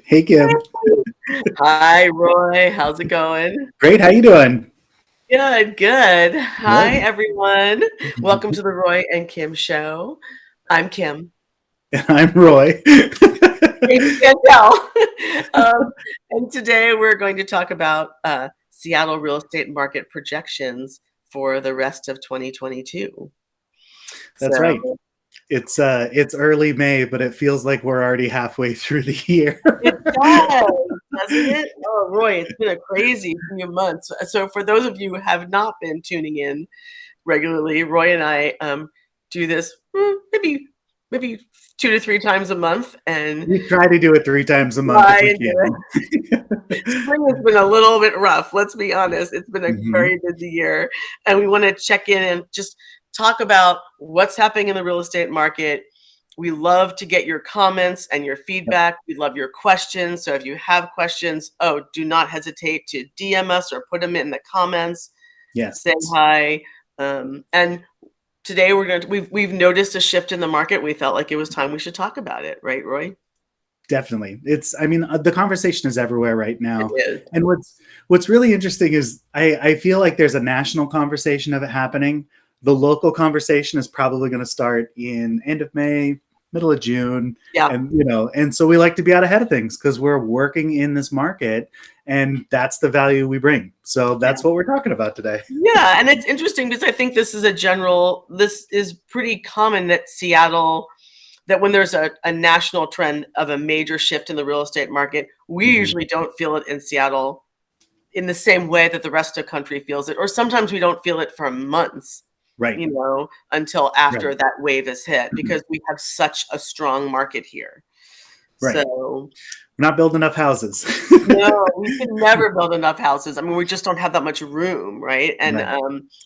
Hey, Kim. Hi, Roy. How's it going? Great. How you doing? Good, good. Hi, Good. everyone. Welcome to the Roy and Kim show. I'm Kim. I'm Roy. If you can't tell. And today we're going to talk about Seattle real estate market projections for the rest of 2022. That's right. So It's early May, but it feels like we're already halfway through the year. it does, doesn't it? Oh, Roy, it's been a crazy few months. So for those of you who have not been tuning in regularly. Roy and I do this maybe 2 to 3 times a month, and We try to do it 3 times a month if try we and do it. can. Spring has been a little bit rough. Let's be honest; it's been a Hmm. very busy year, and we want to check in and just talk about what's happening in the real estate market. We love to get your comments and your Yep. feedback. We love your questions. So if you have questions, do not hesitate to DM us or put them in the comments. Yes, Say hi. And today we've noticed a shift in the market. We felt like it was time we should talk about it, right, Roy? definitely. The conversation is everywhere right It now. is. And what's really interesting is I feel like there's a national conversation of it happening. The local conversation is probably going to start in end of May, middle of June, Yeah. and so we like to be out ahead of things because we're working in this market, and that's the value we bring. So that's what we're talking about today. Yeah, and it's interesting because I think this is pretty common that that when there's a national trend of a major shift in the real estate market, we Mhm. usually don't feel it in Seattle in the same way that the rest of the country feels it, or sometimes we don't feel it for months, Right, until after right, that wave is hit because we have such a strong market here. right. So We're not building enough houses. no, we can never build enough houses. I mean, we just don't have that much room, right? Right.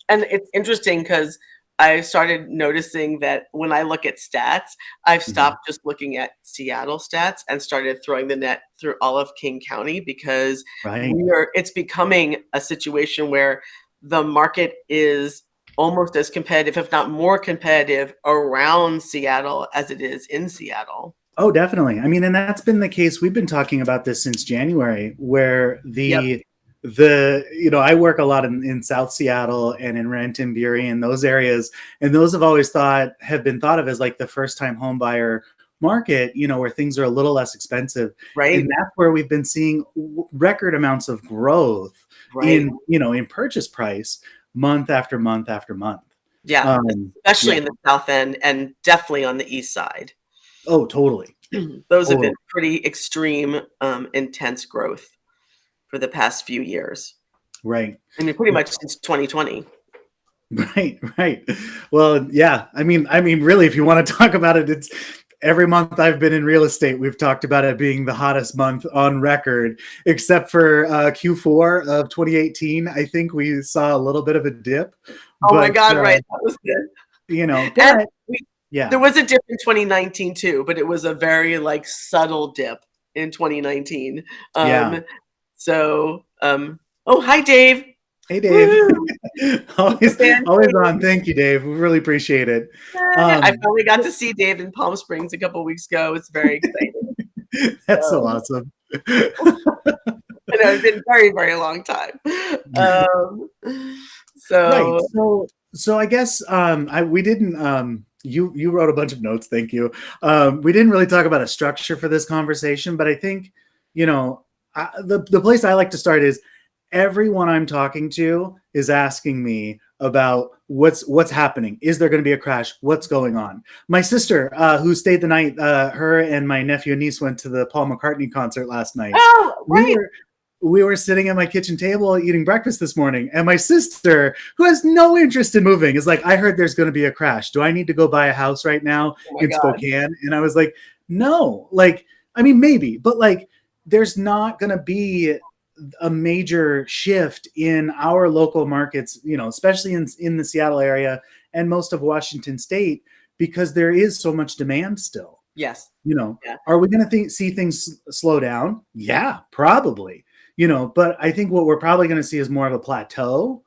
And it's interesting because I started noticing that when I look at stats, I've Mhm. stopped just looking at Seattle stats and started throwing the net through all of King County because Right. it's becoming a situation where the market is almost as competitive, if not more competitive, around Seattle as it is in Seattle. Oh, definitely. I mean, and that's been the case. We've been talking about this since January, where Yep. I work a lot in South Seattle and in Renton, Bury, and those areas, and those have been thought of as like the first time home buyer market, where things are a little less expensive, Right. and that's where we've been seeing record amounts of growth Right. in purchase price month after month after month. Yeah, especially Yeah. in the South End and definitely on the East Side. Oh, totally. Those have been Totally. pretty extreme, intense growth for the past few years. Right. I mean, pretty much since 2020. Right, right. Well, yeah. Really, if you want to talk about it, it's every month I've been in real estate. We've talked about it being the hottest month on record, except for Q4 of 2018. I think we saw a little bit of a dip, Oh my but god, right, that was good. And but we there yeah, was a dip in 2019 too, but it was a very, like, subtle dip in 2019. yeah. Oh, hi, Dave. Hey, Dave. Woo! always, Fan always Dave. on. Thank you, Dave. We really appreciate it. I Um, finally got to see Dave in Palm Springs a couple weeks ago. It's very exciting. that's so So awesome. I know, it's been a very, very long time. Um, Right. so So I guess I we didn't you wrote a bunch of notes, thank you. We didn't really talk about a structure for this conversation, but I think, you know, the place I like to start is everyone I'm talking to is asking me about what's happening. Is there going to be a crash? What's going on? My sister, who stayed the night, her and my nephew and niece went to the Paul McCartney concert last night. oh, We right. were we were sitting at my kitchen table eating breakfast this morning, and my sister, who has no interest in moving, is like, I heard there's going to be a crash. Do I need to go buy a house right now Oh my in god. Spokane? And I was like, no. Like, I mean, maybe, but like, there's not going to be a major shift in our local markets, especially in the Seattle area and most of Washington state, because there is so much demand still. Yes. You know, Yeah. are we going to see things slow down? Yeah, probably. But I think what we're probably going to see is more of a plateau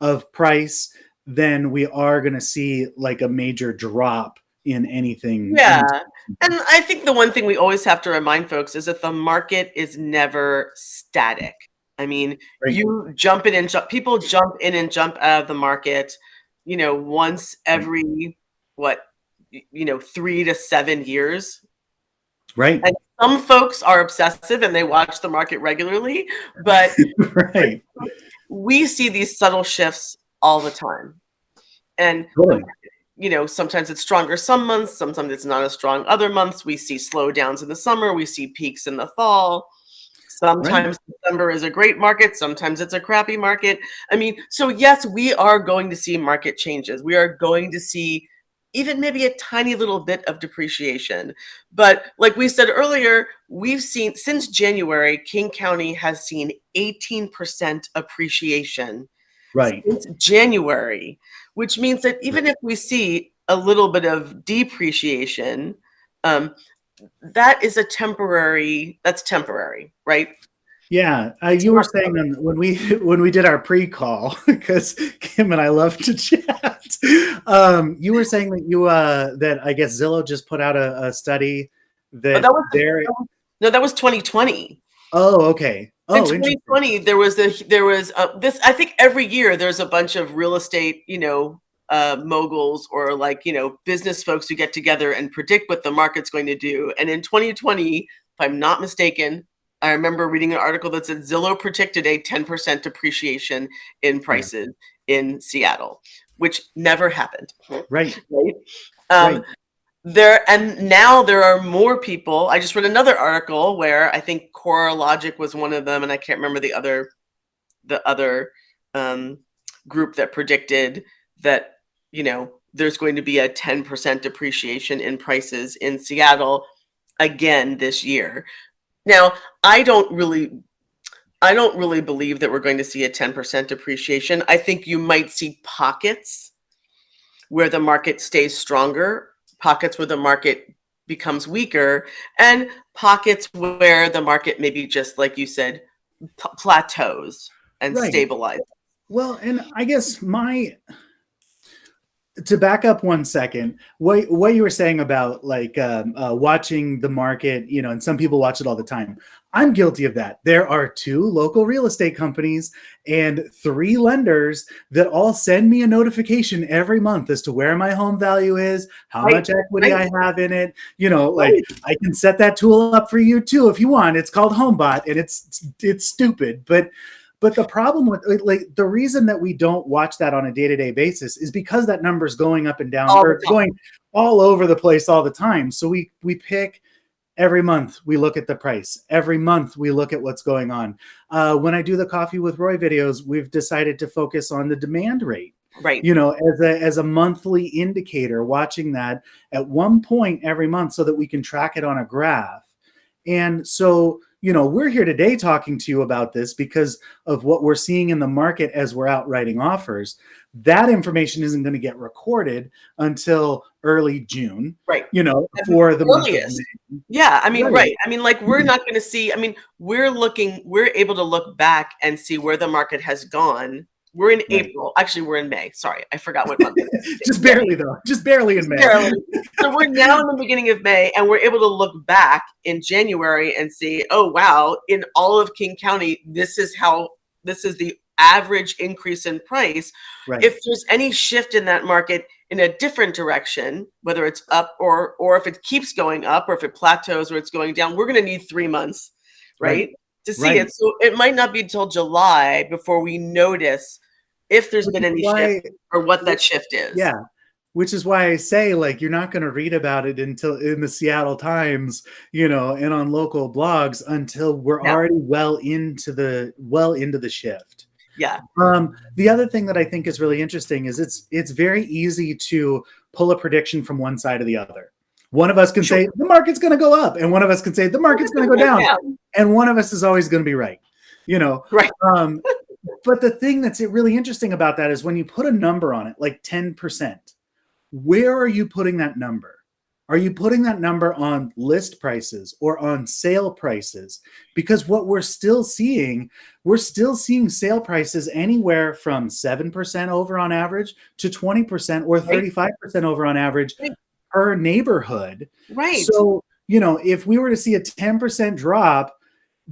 of price than we are going to see like a major drop in anything Yeah. anytime And I think the one thing we always have to remind folks is that the market is never static. I mean, Right. people jump in and jump out of the market, once Right. every, what, 3 to 7 years. Right. And some folks are obsessive and they watch the market regularly, but Right. we see these subtle shifts all the time. And Totally. sometimes it's stronger some months, sometimes it's not as strong other months. We see slowdowns in the summer, we see peaks in the fall. Right. Sometimes December is a great market, sometimes it's a crappy market. I mean, so yes, we are going to see market changes. We are going to see even maybe a tiny little bit of depreciation. But like we said earlier, we've seen since January, King County has seen 18% appreciation Right. since January, which means that even Right. if we see a little bit of depreciation, um, that's temporary, right? Yeah, It's you were not saying permanent. when we did our pre-call, because Kim and I love to chat. You were saying that that I guess Zillow just put out a study Oh, that they're. no, that was 2020. Oh, okay. In Oh, interesting. 2020, there was this. I think every year there's a bunch of real estate, moguls or business folks who get together and predict what the market's going to do. And in 2020, if I'm not mistaken, I remember reading an article that said Zillow predicted a 10% appreciation in Yeah. prices in Seattle, which never happened. Right. Right. Um, Right. now there are more people. I just read another article where I think Core Logic was one of them, and I can't remember the other um, group that predicted that there's going to be a 10% depreciation in prices in Seattle again this year. Now, I don't really believe that we're going to see a 10% depreciation. I think you might see pockets where the market stays stronger, pockets where the market becomes weaker, and pockets where the market maybe just like you said plateaus and Right. stabilizes. Well, and I guess to back up 1 second, what you were saying about watching the market, and some people watch it all the time. I'm guilty of that. There are 2 local real estate companies and 3 lenders that all send me a notification every month as to where my home value is, how Right, much equity right, I have in it. right. I can set that tool up for you too if you want. It's called HomeBot, and it's stupid, but the problem with the reason that we don't watch that on a day-to-day basis is because that number is going up and down All the or time. going all over the place all the time. So we pick every month, we look at the price. Every month we look at what's going on. When I do the Coffee with Roy videos, we've decided to focus on the demand rate. Right. As a monthly indicator, watching that at one point every month so that we can track it on a graph. And so, we're here today talking to you about this because of what we're seeing in the market as we're out writing offers. That information isn't going to get recorded until early June, Right. for the month of Earliest. May. Yeah, I mean, Right. right. I mean, we're not going to see. I mean, we're able to look back and see where the market has gone. We're in Right. April. Actually, we're in May. Sorry, I forgot what month it is. Just barely, though. Just barely in May. Barely. So we're now in the beginning of May, and we're able to look back in January and see, oh wow, in all of King County, this is the average increase in price. Right. If there's any shift in that market in a different direction, whether it's up or if it keeps going up, or if it plateaus or it's going down, we're going to need 3 months, right, to see Right. it. So it might not be until July before we notice if there's been any shift or what that shift is. Yeah. Which is why I say, you're not going to read about it until in the Seattle Times, and on local blogs until we're already well into the shift. Yeah. The other thing that I think is really interesting is it's very easy to pull a prediction from one side or the other. One of us can say the market's going to go up, and one of us can say the market's going to go down, and one of us is always going to be right. Right. But the thing that's really interesting about that is when you put a number on it, like 10%. Where are you putting that number? Are you putting that number on list prices or on sale prices? Because what we're still seeing sale prices anywhere from 7% over on average to 20% or 35% over on average per neighborhood. Right. So, if we were to see a 10% drop,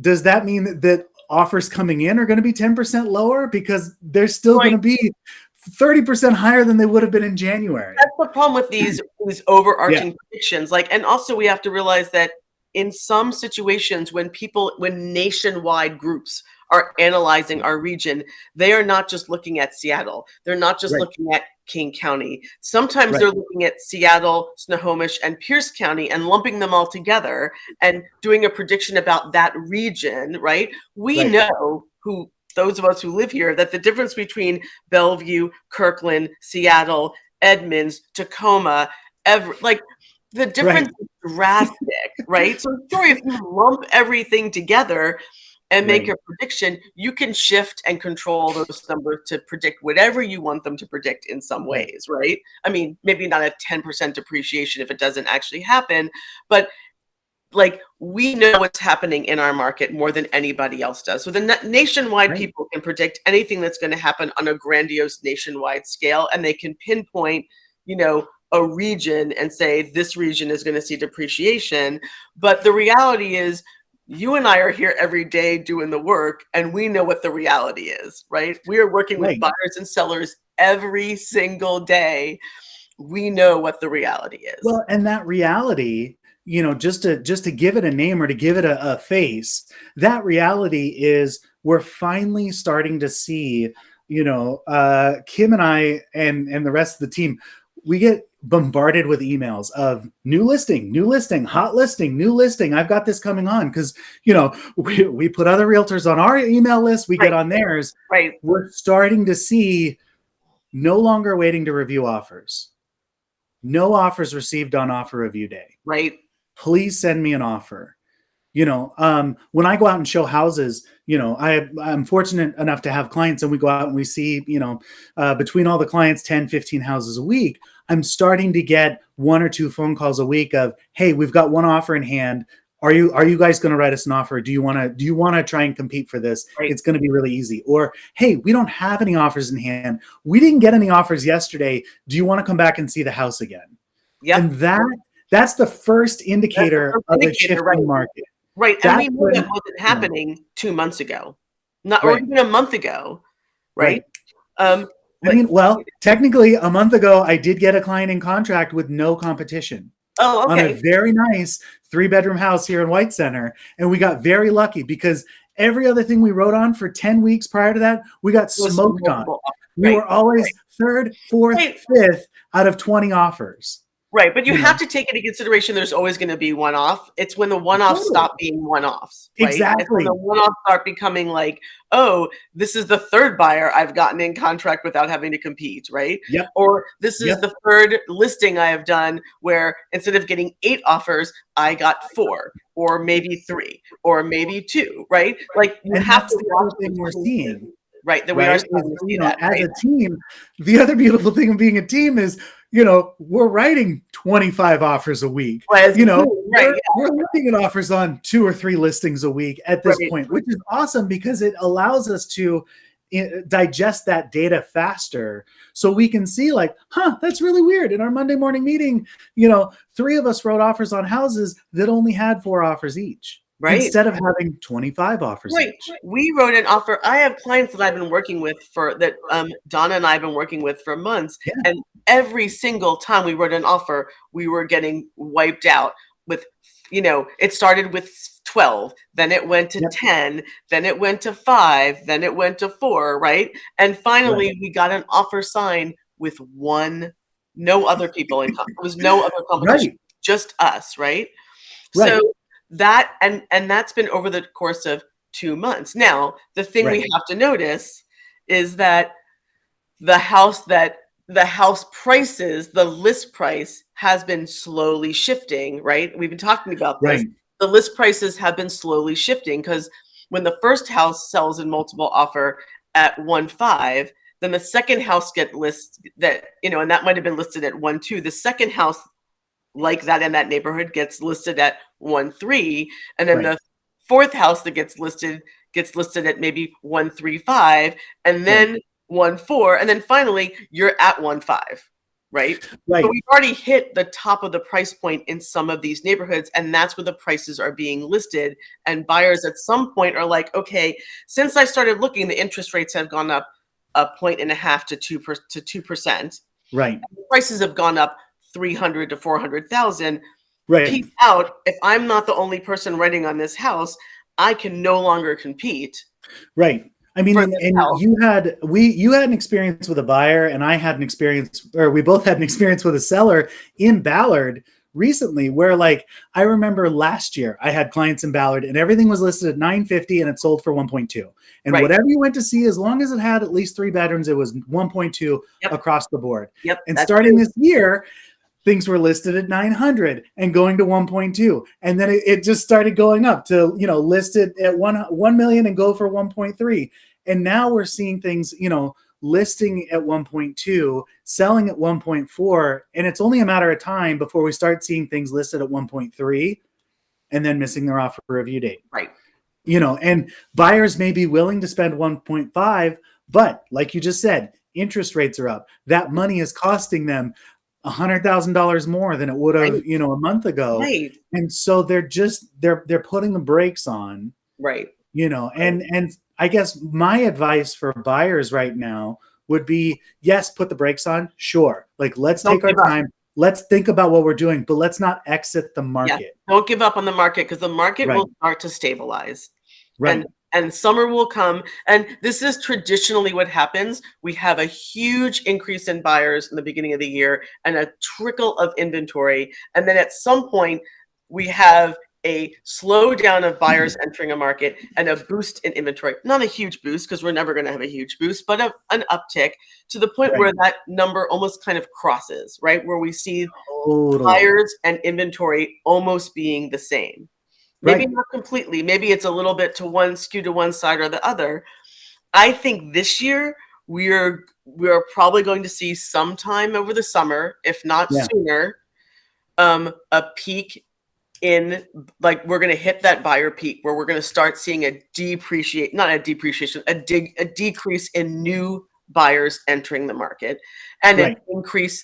does that mean that offers coming in are going to be 10% lower? Because they're still going to be 30% higher than they would have been in January. That's the problem with these Yeah. overarching predictions. And also we have to realize that in some situations when nationwide groups are analyzing our region, they are not just looking at Seattle. They're not just Right. looking at King County. Sometimes Right. they're looking at Seattle, Snohomish, and Pierce County and lumping them all together and doing a prediction about that region, right? We Right. know those of us who live here, that the difference between Bellevue, Kirkland, Seattle, Edmonds, Tacoma, the difference is drastic, right? So sure, if you lump everything together and make Right. a prediction, you can shift and control those numbers to predict whatever you want them to predict in some Right. ways, right? I mean, maybe not a 10% depreciation if it doesn't actually happen, but we know what's happening in our market more than anybody else does. So the nationwide Right. people can predict anything that's going to happen on a grandiose nationwide scale, and they can pinpoint, a region and say this region is going to see depreciation. But the reality is, you and I are here every day doing the work, and we know what the reality is, right? We are working with Right. buyers and sellers every single day. We know what the reality is. Well, and that reality, just to give it a name or to give it a face, that reality is we're finally starting to see, Kim and I and the rest of the team, we get bombarded with emails of new listing, hot listing, new listing. I've got this coming on because, we put other realtors on our email list, we get on theirs. Right. We're starting to see no longer waiting to review offers. No offers received on offer review day. Right. Please send me an offer. When I go out and show houses, I'm fortunate enough to have clients, and we go out and we see, between all the clients, 10, 15 houses a week. I'm starting to get 1 or 2 phone calls a week of, hey, we've got one offer in hand. Are you guys going to write us an offer? Do you want to try and compete for this? Right. It's going to be really easy. Or, hey, we don't have any offers in hand. We didn't get any offers yesterday. Do you want to come back and see the house again? Yeah. And that's the first indicator of a shifting market. Right. And we knew that wasn't happening 2 months ago, or even a month ago. Right. Technically a month ago, I did get a client in contract with no competition. Oh, okay. On a very nice 3-bedroom house here in White Center. And we got very lucky because every other thing we wrote on for 10 weeks prior to that, we got smoked on. We were always 3rd, 4th, 5th out of 20 offers. Right, but you have to take into consideration there's always going to be one-off. It's when the one-offs stop being one-offs. Right? Exactly. It's when the one-offs start becoming like, oh, this is the 3rd buyer I've gotten in contract without having to compete, right? Yep. Or this is the 3rd listing I have done where instead of getting 8 offers, I got 4 or maybe 3 or maybe 2, right? You have to watch the thing we're seeing. Right, that we are starting to see that. As a team, the other beautiful thing of being a team is, we're writing 25 offers a week. We're looking at offers on 2 or 3 listings a week at this point, which is awesome because it allows us to digest that data faster so we can see that's really weird. In our Monday morning meeting, 3 of us wrote offers on houses that only had 4 offers each. Right. Instead of having 25 offers. Right. We wrote an offer. I have clients that I've been working with Donna and I have been working with for months. Yeah. And every single time we wrote an offer, we were getting wiped out with, it started with 12, then it went to 10, then it went to 5, then it went to 4, right? And finally we got an offer signed with no other people in competition. There was no other competition, just us, right? So that and that's been over the course of 2 months. Now, the thing we have to notice is that the house prices, the list price has been slowly shifting, right? We've been talking about this. Right. The list prices have been slowly shifting because when the first house sells in multiple offer at 1.5, then the second house gets listed and that might have been listed at 1.2. The second house like that in that neighborhood gets listed at 1.3, and then the 4th house that gets listed at maybe 1.35, and then 1.4, and then finally you're at 1.5, right? But Right. we've already hit the top of the price point in some of these neighborhoods, and that's where the prices are being listed. And buyers at some point are like, okay, since I started looking, the interest rates have gone up 1.5 to 2%. Right. The prices have gone up 300 to 400,000. Right. Peace out. If I'm not the only person renting on this house, I can no longer compete Right. I mean, for and, this and house. you had an experience with a buyer, and I had an experience, or we both had an experience with a seller in Ballard recently, where like I remember last year I had clients in Ballard, and everything was listed at 950, and it sold for 1.2. And Right. whatever you went to see, as long as it had at least 3 bedrooms, it was 1.2 Yep. across the board. Yep. And That's starting true. this year, things were listed at 900 and going to 1.2, and then it just started going up to, listed at 1 million and go for 1.3. And now we're seeing things, listing at 1.2, selling at 1.4, and it's only a matter of time before we start seeing things listed at 1.3 and then missing their offer review date. Right. And buyers may be willing to spend 1.5, but like you just said, interest rates are up. That money is costing them $100,000 more than it would have, Right. a month ago. Right. And so they're putting the brakes on, Right. and I guess my advice for buyers right now would be, yes, put the brakes on. Sure. Like, let's Don't take our give up. time. Let's think about what we're doing, but let's not exit the Yeah. market. Don't give up on the market, because the market Right. will start to stabilize. Right. And summer will come. And this is traditionally what happens. We have a huge increase in buyers in the beginning of the year and a trickle of inventory. And then at some point, we have a slowdown of buyers entering a market and a boost in inventory. Not a huge boost, because we're never going to have a huge boost, but an uptick to the point Right. where that number almost kind of crosses, right? Where we see Totally. buyers and inventory almost being the same. Maybe Right. not completely. Maybe it's a little bit to one skew to one side or the other. I think this year we're probably going to see sometime over the summer, if not Yeah. sooner, a peak in, like, we're going to hit that buyer peak where we're going to start seeing a decrease in new buyers entering the market, and Right.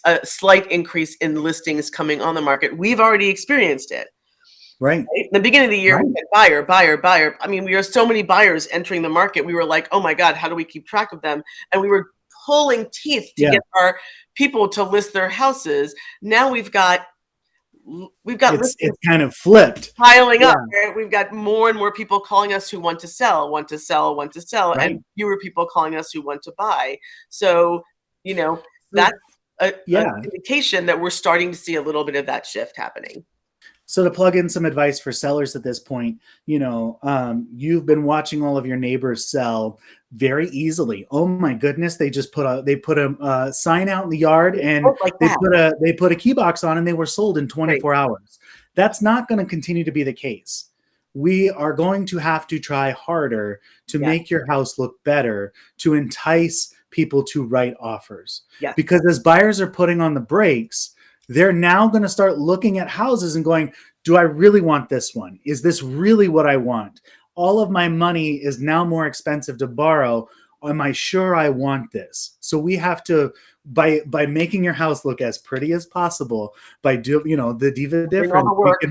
a slight increase in listings coming on the market. We've already experienced it. Right. In the beginning of the year, Right. we had buyer, buyer, buyer. I mean, we have so many buyers entering the market. We were like, oh my God, how do we keep track of them? And we were pulling teeth to Yeah. get our people to list their houses. Now we've got It's listings kind of flipped. piling up. Yeah. Right? We've got more and more people calling us who want to sell, Right. and fewer people calling us who want to buy. So, So, that's an yeah. indication that we're starting to see a little bit of that shift happening. So to plug in some advice for sellers at this point, you've been watching all of your neighbors sell very easily. Oh my goodness, they just put a sign out in the yard, and Like they that. put a key box on, and they were sold in Right. 24 hours. That's not going to continue to be the case. We are going to have to try harder to Yeah. make your house look better, to entice people to write offers. Yeah. Because as buyers are putting on the brakes, they're now going to start looking at houses and going, do I really want this one? Is this really what I want? All of my money is now more expensive to borrow. Am I sure I want this? So we have to, by making your house look as pretty as possible, by the Diva Doing all difference, the work.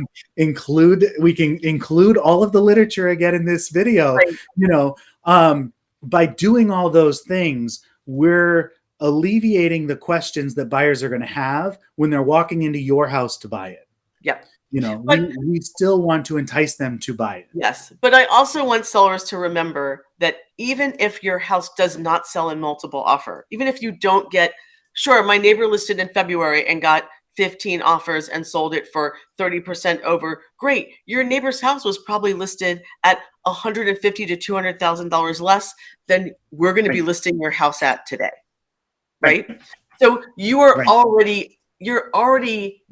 we can include all of the literature again in this video. Right. By doing all those things, we're alleviating the questions that buyers are going to have when they're walking into your house to buy it. Yep. We still want to entice them to buy it. Yes. But I also want sellers to remember that even if your house does not sell in multiple offer, even if you don't get, sure, my neighbor listed in February and got 15 offers and sold it for 30% over. Great. Your neighbor's house was probably listed at $150,000 to $200,000 less than we're going to be listing your house at today. Right? So you're already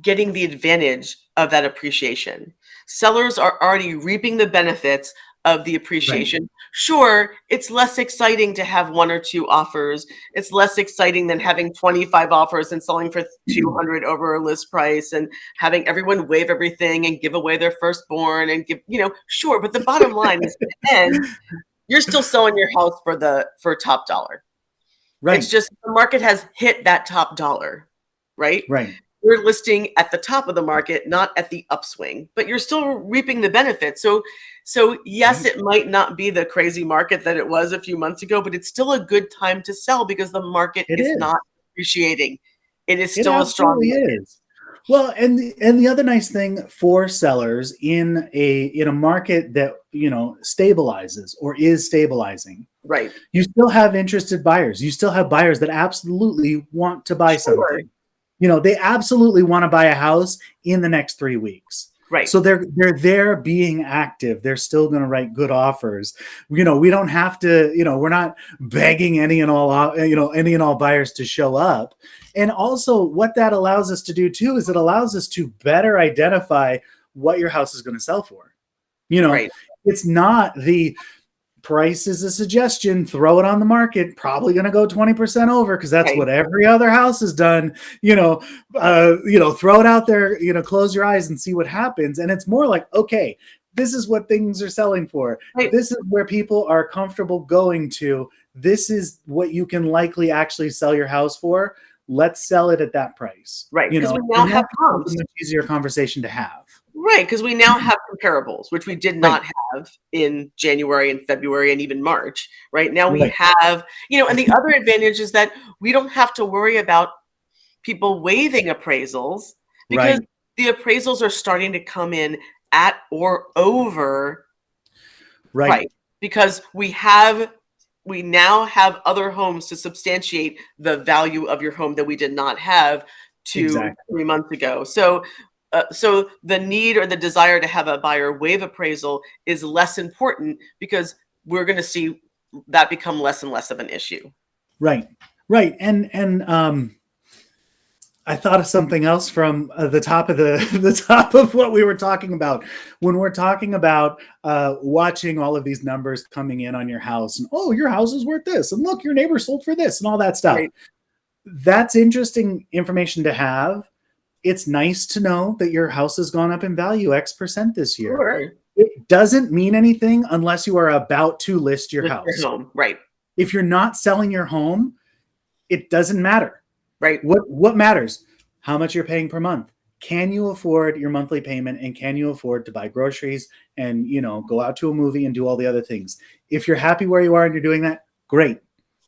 getting the advantage of that appreciation. Sellers are already reaping the benefits of the appreciation. Right. Sure, it's less exciting to have one or two offers. It's less exciting than having 25 offers and selling for 200 over a list price and having everyone waive everything and give away their firstborn and give, sure. But the bottom line is, at the end, you're still selling your house for top dollar. Right. It's just the market has hit that top dollar. right? Right. You're listing at the top of the market, not at the upswing, but you're still reaping the benefits. So yes, Right. it might not be the crazy market that it was a few months ago, but it's still a good time to sell because the market It is is. not appreciating. It is It still a strong absolutely market. is. Well, and the other nice thing for sellers in a market that, stabilizes or is stabilizing, Right. you still have interested buyers. You still have buyers that absolutely want to buy Sure. something. They absolutely want to buy a house in the next 3 weeks. Right. So they're there being active. They're still going to write good offers. We don't have to, we're not begging any and all buyers to show up. And also what that allows us to do too is it allows us to better identify what your house is going to sell for. Right. It's not the price is a suggestion, throw it on the market, probably going to go 20% over because that's Okay. what every other house has done. Throw it out there, close your eyes and see what happens. And it's more like, okay, this is what things are selling for. Right. This is where people are comfortable going to. This is what you can likely actually sell your house for. Let's sell it at that price. Right. Because we now have comps. It's a much easier conversation to have. Right, because we now have comparables, which we did not have in January and February and even March. Right now we Right. have, and the other advantage is that we don't have to worry about people waiving appraisals because Right. the appraisals are starting to come in at or over Right. price because we now have other homes to substantiate the value of your home that we did not have 3 months ago. So the need or the desire to have a buyer waive appraisal is less important because we're going to see that become less and less of an issue. Right. And I thought of something else from the top of the top of what we were talking about when we're talking about watching all of these numbers coming in on your house and, oh, your house is worth this, and look, your neighbor sold for this, and all that stuff. Right. That's interesting information to have. It's nice to know that your house has gone up in value X% this year. Sure. It doesn't mean anything unless you are about to list your house. Your home. Right. If you're not selling your home, it doesn't matter. Right. What matters? How much you're paying per month. Can you afford your monthly payment, and can you afford to buy groceries and, go out to a movie and do all the other things? If you're happy where you are and you're doing that, great.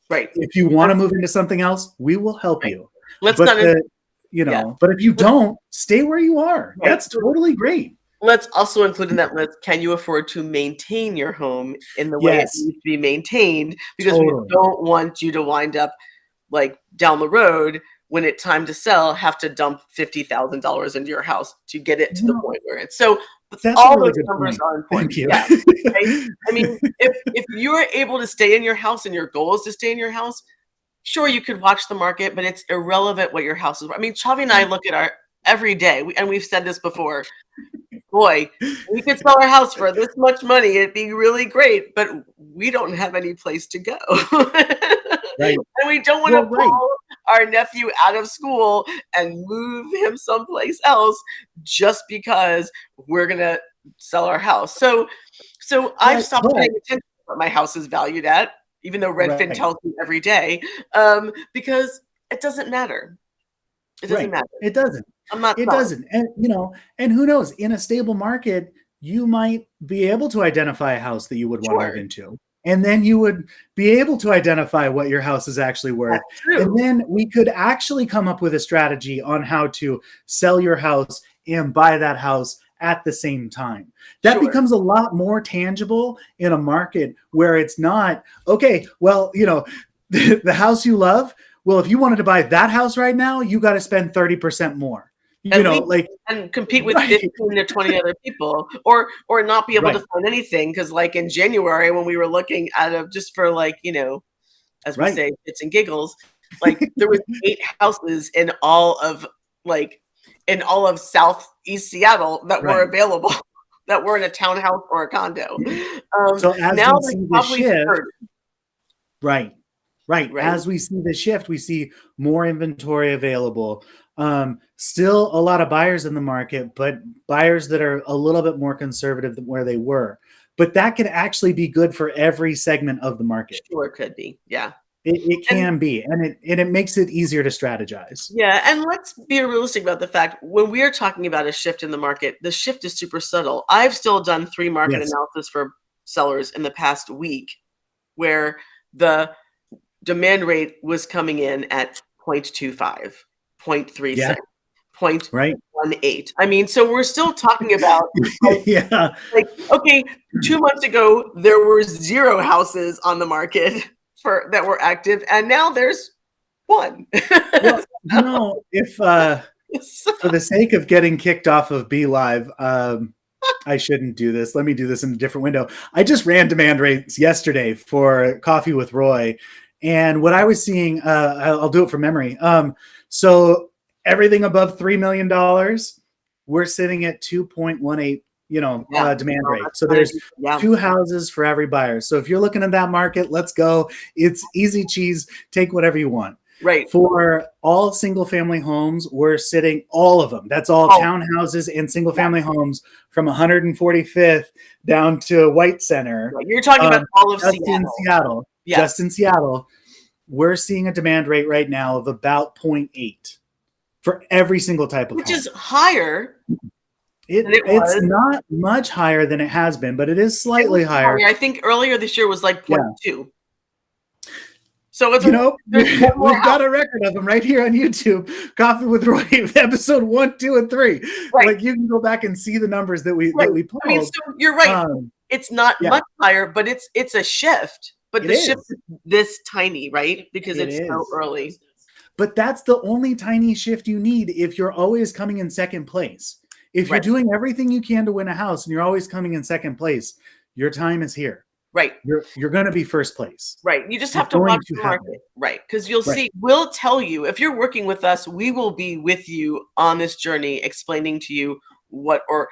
Right. If you want to move into something else, we will help you. But if you don't, stay where you are. Right. That's totally great. Let's also include in that list, can you afford to maintain your home in the way it needs to be maintained? Because we don't want you to wind up like down the road when it's time to sell, have to dump $50,000 into your house to get it to the point where it's so. All those numbers are important. Thank you. Yeah, right? I mean, if you're able to stay in your house and your goal is to stay in your house, sure, you could watch the market, but it's irrelevant what your house is. I mean, Chavi and I look at our every day, and we've said this before. Boy, we could sell our house for this much money. It'd be really great, but we don't have any place to go. Right. And we don't want to pull our nephew out of school and move him someplace else just because we're going to sell our house. So I've stopped paying attention to what my house is valued at, even though Redfin tells me every day, because it doesn't matter. It doesn't matter. It doesn't. It doesn't. And and who knows, in a stable market, you might be able to identify a house that you would want to move into. And then you would be able to identify what your house is actually worth. And then we could actually come up with a strategy on how to sell your house and buy that house at the same time. That becomes a lot more tangible in a market where it's not, okay, well, the house you love, well, if you wanted to buy that house right now, you got to spend 30% more. And compete with 15 to 20 other people, or not be able to find anything. Because like in January, when we were looking at just for as we say, bits and giggles, like there was 8 houses in all of Southeast Seattle that were available, that were in a townhouse or a condo. So as now we see the shift, right. As we see the shift, we see more inventory available. Still a lot of buyers in the market, but buyers that are a little bit more conservative than where they were. But that could actually be good for every segment of the market. Sure, it could be. Yeah. It And can be, and it makes it easier to strategize. yeah, and let's be realistic about the fact when we are talking about a shift in the market, the shift is super subtle. I've still done 3 market Yes. analysis for sellers in the past week where the demand rate was coming in at 0.25, Yeah. 0.36, Right. 0.18. I mean, so we're still talking about Yeah. okay, 2 months ago there were 0 houses on the market for that were active, and now there's 1. Well, if So for the sake of getting kicked off of Be Live, I shouldn't do this. Let me do this in a different window. I just ran demand rates yesterday for Coffee with Roy, and what I was seeing, I'll do it from memory. So everything above $3 million, we're sitting at 2.18. yeah, Demand well, rate. that's So kinda there's yeah, 2 houses for every buyer. So if you're looking at that market, let's go. It's easy cheese. Take whatever you want. right. For all single family homes, we're sitting all of them. That's all Oh, townhouses and single yeah, family homes from 145th down to White Center. right. You're talking about all of Just in Seattle. Seattle, Yes, we're seeing a demand rate right now of about 0.8 for every single type of which home. is higher than it It's was. not much higher than it has been, but it is It was slightly higher. higher. I think earlier this year was like Yeah. 0.2. So it's there's one more We've house. got a record of them right here on YouTube. Coffee with Roy, episode 1, 2, and 3. Right, Like you can go back and see the numbers that we right. I mean, pulled. so you're right. It's not Yeah, much higher, but it's a shift. But it the shift is. is this tiny, right? Because It it's so is. early. But that's the only tiny shift you need if you're always coming in second place. If you're Right, doing everything you can to win a house and you're always coming in second place, your time is here. right. You're going to be first place. Right. You just have It's to going watch to the happen. market. Right. Because you'll Right. see, we'll tell you if you're working with us, we will be with you on this journey, explaining to you what or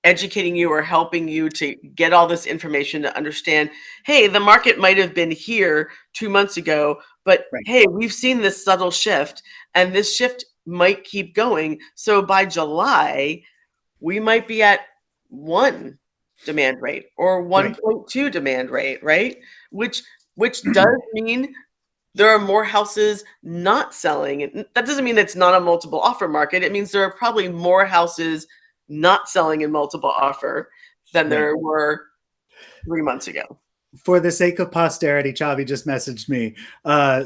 educating you or helping you to get all this information to understand, hey, the market might have been here 2 months ago, but Right. hey, we've seen this subtle shift and this shift might keep going. So by July, we might be at 1 demand rate or Right. 1.2 demand rate, right? Which does mean there are more houses not selling. And that doesn't mean it's not a multiple offer market. It means there are probably more houses not selling in multiple offer than Right. there were 3 months ago. For the sake of posterity, Chavi just messaged me.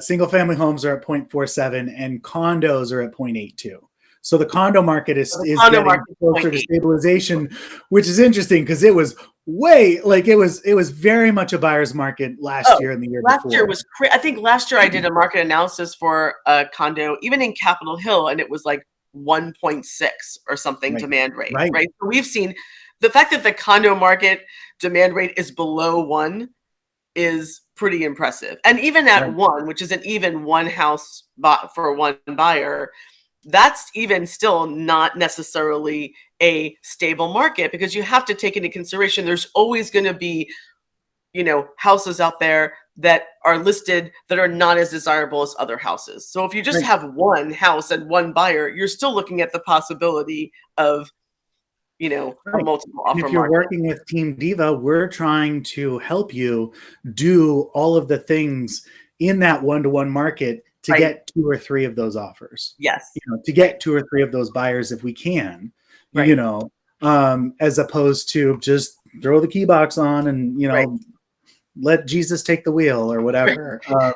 Single family homes are at 0.47 and condos are at 0.82. So the condo market is So the condo getting market is closer to 0.8. stabilization, which is interesting because it was it was very much a buyer's market last year and the year Last year before. was I think last year I did a market analysis for a condo, even in Capitol Hill, and it was like 1.6 or something Right. demand rate, Right. right? So we've seen the fact that the condo market demand rate is below 1 is pretty impressive. And even at Right. 1, which is an even one house for one buyer, that's even still not necessarily a stable market because you have to take into consideration there's always going to be, houses out there that are listed that are not as desirable as other houses. So if you just Right. have one house and one buyer, you're still looking at the possibility of, a Right. multiple And offer if you're market. working with Team Diva, we're trying to help you do all of the things in that one-to-one market to Right. get 2 or 3 of those offers. Yes. To Right. get 2 or 3 of those buyers if we can, Right. as opposed to just throw the key box on and, Right. let Jesus take the wheel or whatever. I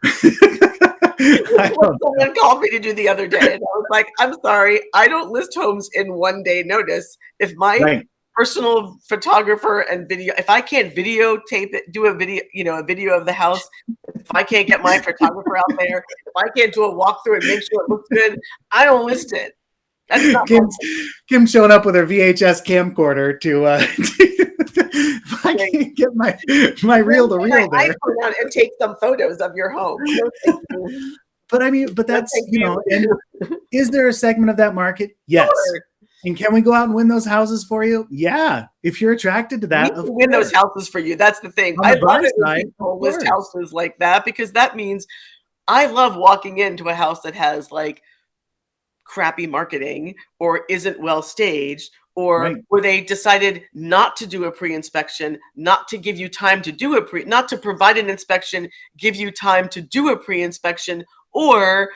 What don't someone called me to do the other day, and I was like, "I'm sorry, I don't list homes in 1 day notice. If my Right. personal photographer and if I can't videotape it, do a video of the house, if I can't get my photographer out there, if I can't do a walkthrough and make sure it looks good, I don't list it. That's not my Kim showing up with her VHS camcorder to if I thing. can't get my reel to reel I there. go down and take some photos of your home. No, thank you. But No, that's, thank you. and is there a segment of that market? Yes. Sure. And can we go out and win those houses for you? Yeah. If you're attracted to We that, can of win those course. houses for you. That's the thing. On I the love buy it when side, people of list course. houses like that because that means I love walking into a house that has like crappy marketing or isn't well staged or Right. where they decided not to do a pre-inspection, not to give you time to do not to provide an inspection, give you time to do a pre-inspection, or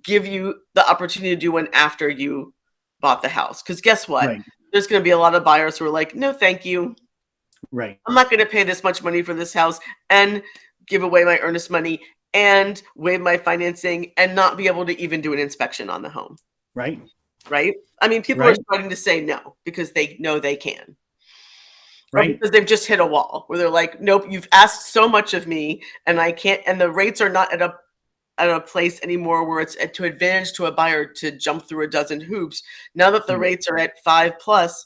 give you the opportunity to do one after you bought the house. Because guess what? Right. There's going to be a lot of buyers who are like, no, thank you. Right. I'm not going to pay this much money for this house and give away my earnest money and waive my financing and not be able to even do an inspection on the home. Right. Right? I mean, people are starting to say no because they know they can. Right. Or because they've just hit a wall where they're like, nope, you've asked so much of me and I can't, and the rates are not at a place anymore where it's to advantage to a buyer to jump through a dozen hoops. Now that the rates are at 5+,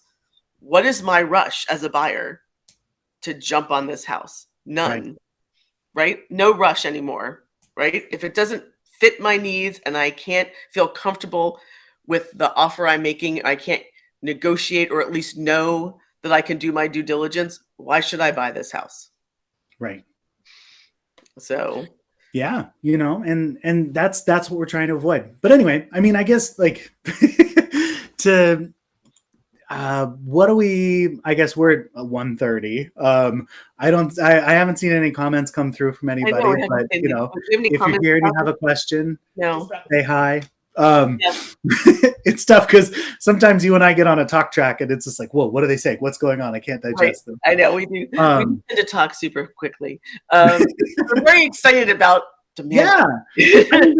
what is my rush as a buyer to jump on this house? None. Right? No rush anymore. Right? If it doesn't fit my needs and I can't feel comfortable with the offer I'm making, I can't negotiate or at least know that I can do my due diligence, why should I buy this house? Right. So yeah, and that's what we're trying to avoid. But anyway, I mean, I guess like to what do we, I guess we're at 1:30. I haven't seen any comments come through from anybody, but if you're here and you have a question, say hi. It's tough because sometimes you and I get on a talk track and it's just like, whoa, what are they saying? What's going on? I can't digest them. I know we do. We tend to talk super quickly. We're very excited about demand. Yeah, I mean,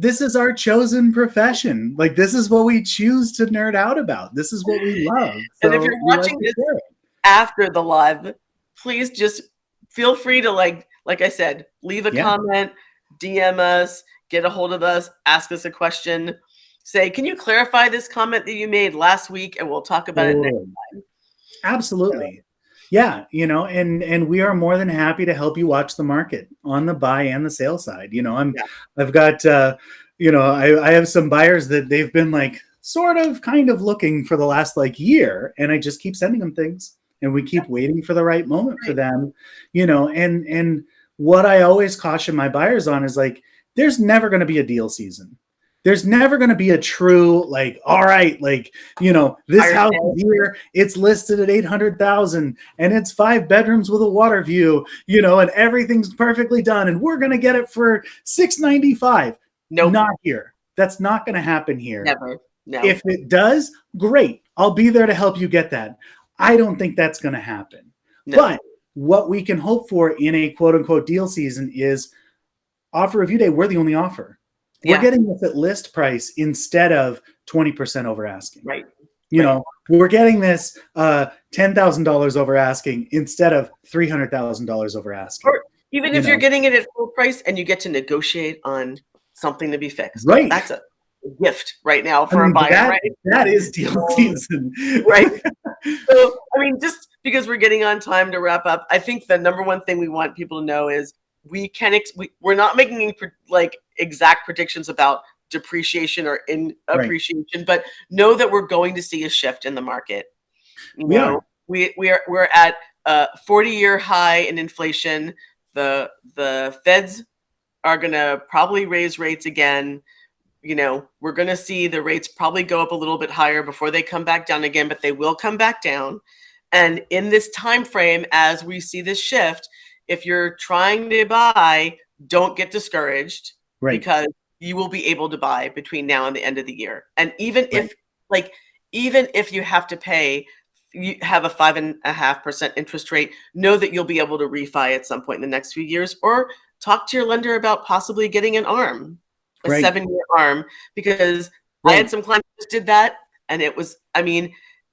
this is our chosen profession. Like, this is what we choose to nerd out about. This is what we love. So and if you're watching this after the live, please just feel free to like I said, leave a comment, DM us, get a hold of us, ask us a question, say, can you clarify this comment that you made last week, and we'll talk about it next time. Absolutely. Yeah, and we are more than happy to help you watch the market on the buy and the sale side. I've got, I have some buyers that they've been like sort of kind of looking for the last like year, and I just keep sending them things, and we keep waiting for the right moment for them, and what I always caution my buyers on is like, there's never going to be a deal season. There's never going to be a true, like, all right, like, this house here, it's listed at 800,000 and it's 5 bedrooms with a water view, and everything's perfectly done. And we're going to get it for $695. No, not here. That's not going to happen here. Never. No. If it does, great. I'll be there to help you get that. I don't think that's going to happen. No. But what we can hope for in a quote unquote deal season is offer review day. We're the only offer. We're getting this at list price instead of 20% over asking. Right. We're getting this $10,000 over asking instead of $300,000 over asking. Or even if you're getting it at full price and you get to negotiate on something to be fixed. Right. That's a gift right now for a buyer, right? That is deal season. Right. So, I mean, just because we're getting on time to wrap up, I think the number one thing we want people to know is we're not making any exact predictions about depreciation or in appreciation, but know that we're going to see a shift in the market. We're at a 40-year high in inflation. The Feds are going to probably raise rates again. We're going to see the rates probably go up a little bit higher before they come back down again, but they will come back down. And in this time frame, as we see this shift, if you're trying to buy, don't get discouraged because you will be able to buy between now and the end of the year. And even if you have to pay, you have a 5.5% interest rate, know that you'll be able to refi at some point in the next few years, or talk to your lender about possibly getting an ARM, a 7-year ARM, because I had some clients who just did that. And it was,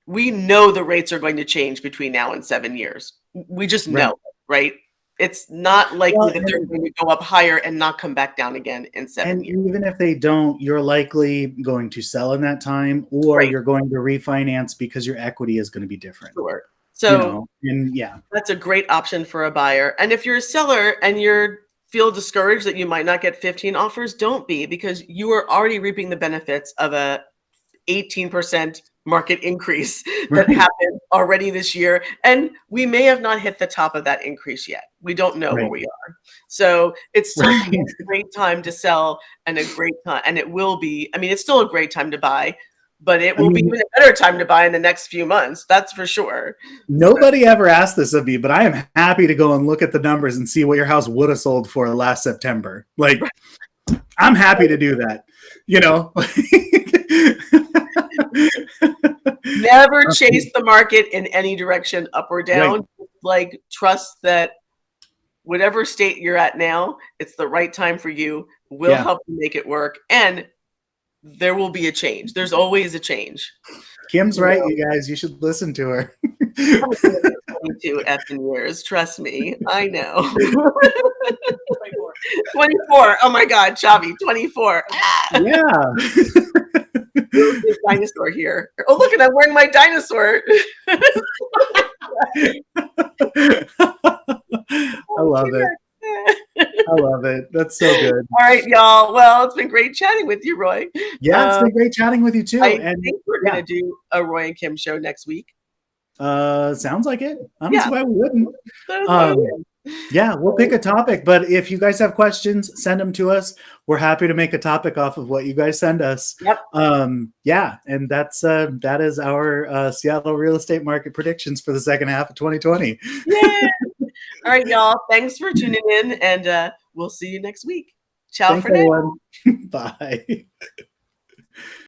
we know the rates are going to change between now and 7 years. We just know, right? It's not likely that they're going to go up higher and not come back down again in 7 years. And even if they don't, you're likely going to sell in that time, or you're going to refinance because your equity is going to be different. Sure. So, that's a great option for a buyer. And if you're a seller and you feel discouraged that you might not get 15 offers, don't be, because you are already reaping the benefits of a 18% market increase that happened already this year. And we may have not hit the top of that increase yet. We don't know where we are. So it's still a great time to sell and a great time. And it will be, it's still a great time to buy. but it I will be mean, even a better time to buy in the next few months. That's for sure. nobody ever asked this of me, but I am happy to go and look at the numbers and see what your house would have sold for last September. Like, I'm happy to do that. You know, never chase the market in any direction, up or down. Right. Like, trust that whatever state you're at now, it's the right time for you. We'll help you make it work. And there will be a change. There's always a change. Kim's right, you guys. You should listen to her. 22 effing years. Trust me. I know. 24. Oh my God, Chavi, 24. Yeah. Dinosaur here. Oh, look, and I'm wearing my dinosaur. I love it. I love it. That's so good. All right, y'all. Well, it's been great chatting with you, Roy. Yeah, it's been great chatting with you too. I think we're going to do a Roy and Kim show next week. Sounds like it. I don't see why we wouldn't. Yeah, we'll pick a topic, but if you guys have questions, send them to us. We're happy to make a topic off of what you guys send us. Yep. Yeah, and that is our Seattle real estate market predictions for the second half of 2020. Yeah. All right, y'all. Thanks for tuning in, and we'll see you next week. Ciao. Thanks, for now. Everyone. Bye.